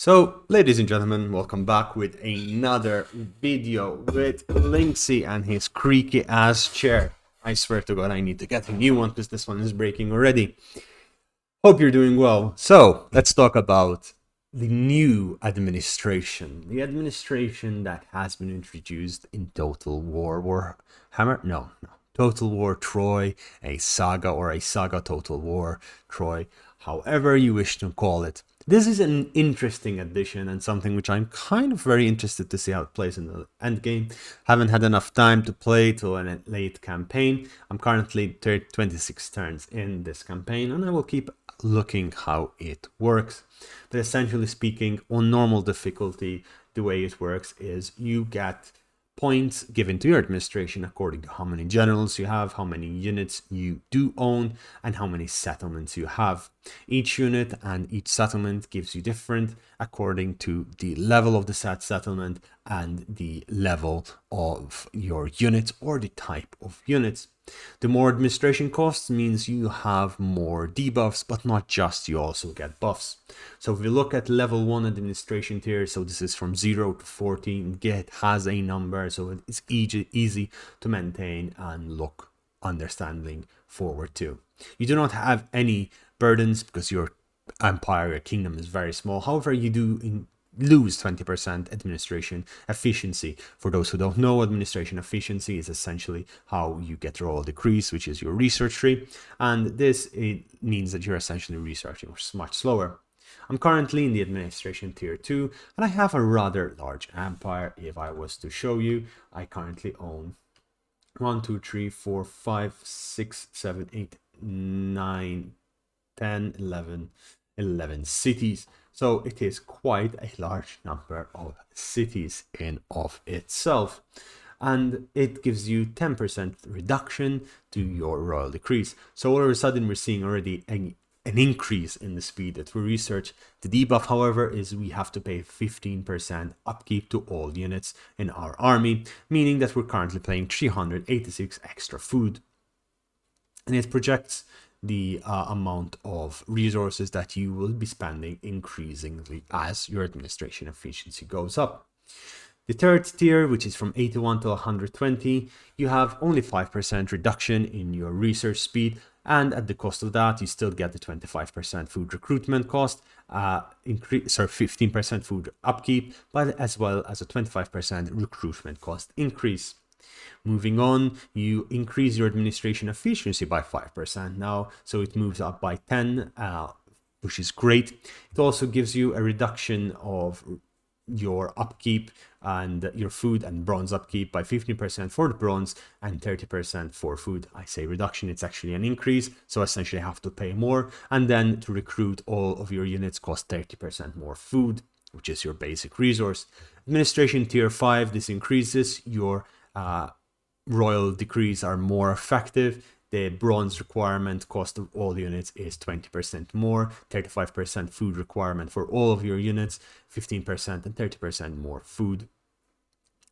So, ladies and gentlemen, welcome back with another video with Linksy and his creaky ass chair. I swear to God, I need to get a new one because this one is breaking already. Hope you're doing well. So, let's talk about the new administration. The administration that has been introduced in Total War Warhammer? No. Total War Troy, a Saga or a Saga Total War Troy, however you wish to call it. This is an interesting addition and something which I'm kind of very interested to see how it plays in the end game. Haven't had enough time to play to a late campaign. I'm currently 26 turns in this campaign and I will keep looking how it works. But essentially speaking, on normal difficulty, the way it works is you get points given to your administration according to how many generals you have, how many units you do own, and how many settlements you have. Each unit and each settlement gives you different according to the level of the settlement and the level of your units or the type of units. The more administration costs means you have more debuffs, but not just, you also get buffs. So if we look at level 1 administration tier, so this is from 0 to 14, it has a number, so it's easy to maintain and look understanding forward to. You do not have any burdens because your empire, your kingdom is very small. However, you do lose 20% administration efficiency. For those who don't know, administration efficiency is essentially how you get royal decrees, which is your research tree, and it means that you're essentially researching much slower. I'm currently in the administration tier 2 and I have a rather large empire. If I was to show you, I currently own 1 2 3 4 5 6 7 8 9 10 11 cities. So it is quite a large number of cities in of itself. And it gives you 10% reduction to your royal decrees. So all of a sudden we're seeing already an increase in the speed that we research. The debuff, however, is we have to pay 15% upkeep to all units in our army, meaning that we're currently paying 386 extra food. And it projects the amount of resources that you will be spending increasingly as your administration efficiency goes up. The third tier, which is from 81 to 120, you have only 5% reduction in your research speed, and at the cost of that, you still get the 25% food recruitment cost, 15% food upkeep, but as well as a 25% recruitment cost increase. Moving on, you increase your administration efficiency by 5% now, so it moves up by 10, which is great. It also gives you a reduction of your upkeep and your food and bronze upkeep by 15% for the bronze and 30% for food. I say reduction, it's actually an increase, so essentially you have to pay more, and then to recruit all of your units cost 30% more food, which is your basic resource. Administration tier 5, this increases your royal decrees are more effective. The bronze requirement cost of all units is 20% more, 35% food requirement for all of your units, 15% and 30% more food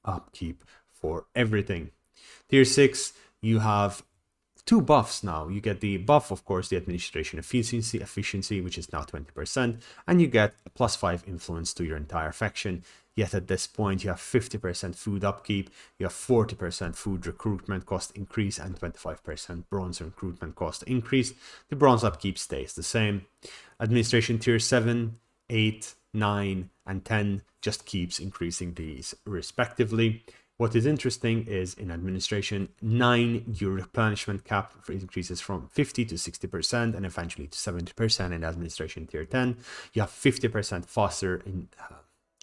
upkeep for everything. Tier 6, you have 2 buffs now. You get the buff, of course, the administration efficiency, which is now 20%, and you get a +5 influence to your entire faction. Yet at this point, you have 50% food upkeep, you have 40% food recruitment cost increase, and 25% bronze recruitment cost increase. The bronze upkeep stays the same. Administration tier 7, 8, 9, and 10 just keeps increasing these respectively. What is interesting is in administration 9, your replenishment cap increases from 50 to 60% and eventually to 70% in administration tier 10. You have 50% faster in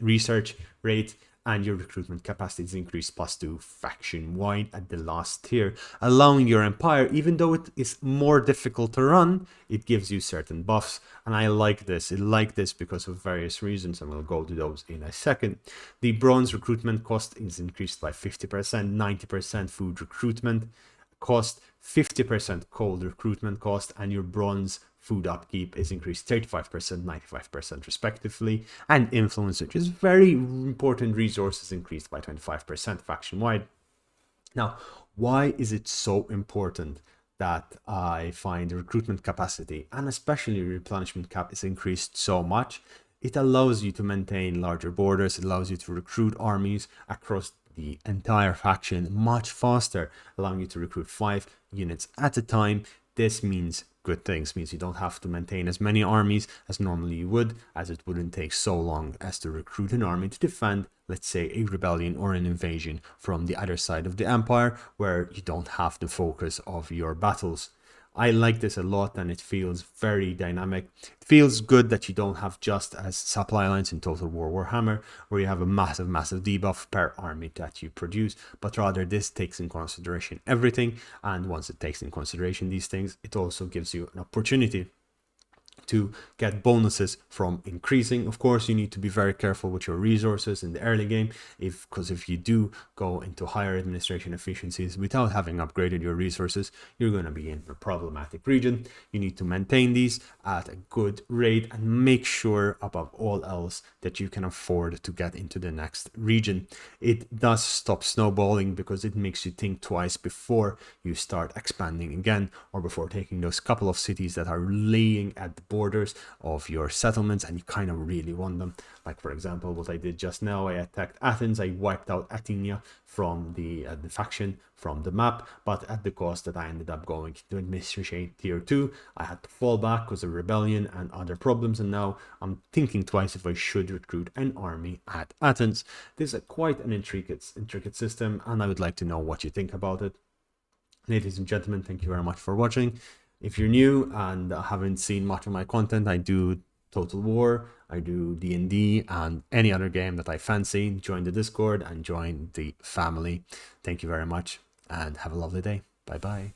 research rate, and your recruitment capacity is increased +2 faction wide at the last tier, allowing your empire, even though it is more difficult to run, it gives you certain buffs. And I like this. I like this because of various reasons, and we'll go to those in a second. The bronze recruitment cost is increased by 50%, 90% food recruitment cost, 50% cold recruitment cost, and your bronze food upkeep is increased 35%, 95% respectively, and influence, which is very important resources, increased by 25% faction wide. Now, why is it so important that I find the recruitment capacity and especially replenishment cap is increased so much? It allows you to maintain larger borders, it allows you to recruit armies across the entire faction much faster, allowing you to recruit 5 units at a time. This means good things, means you don't have to maintain as many armies as normally you would, as it wouldn't take so long as to recruit an army to defend, let's say, a rebellion or an invasion from the other side of the empire, where you don't have the focus of your battles. I like this a lot, and it feels very dynamic. It feels good that you don't have just as supply lines in Total War Warhammer, where you have a massive debuff per army that you produce, but rather this takes in consideration everything, and once it takes in consideration these things, it also gives you an opportunity to get bonuses from increasing. Of course, you need to be very careful with your resources in the early game, because if you do go into higher administration efficiencies without having upgraded your resources, you're going to be in a problematic region. You need to maintain these at a good rate and make sure above all else that you can afford to get into the next region. It does stop snowballing, because it makes you think twice before you start expanding again, or before taking those couple of cities that are laying at the borders of your settlements and you kind of really want them. Like, for example, what I did just now, I attacked Athens, I wiped out Athenia from the faction from the map, but at the cost that I ended up going to administration tier 2. I had to fall back because of rebellion and other problems, and now I'm thinking twice if I should recruit an army at Athens. This is quite an intricate system, and I would like to know what you think about it. Ladies and gentlemen, thank you very much for watching. If you're new and haven't seen much of my content, I do Total War, I do D&D, and any other game that I fancy. Join the Discord and join the family. Thank you very much, and have a lovely day. Bye bye.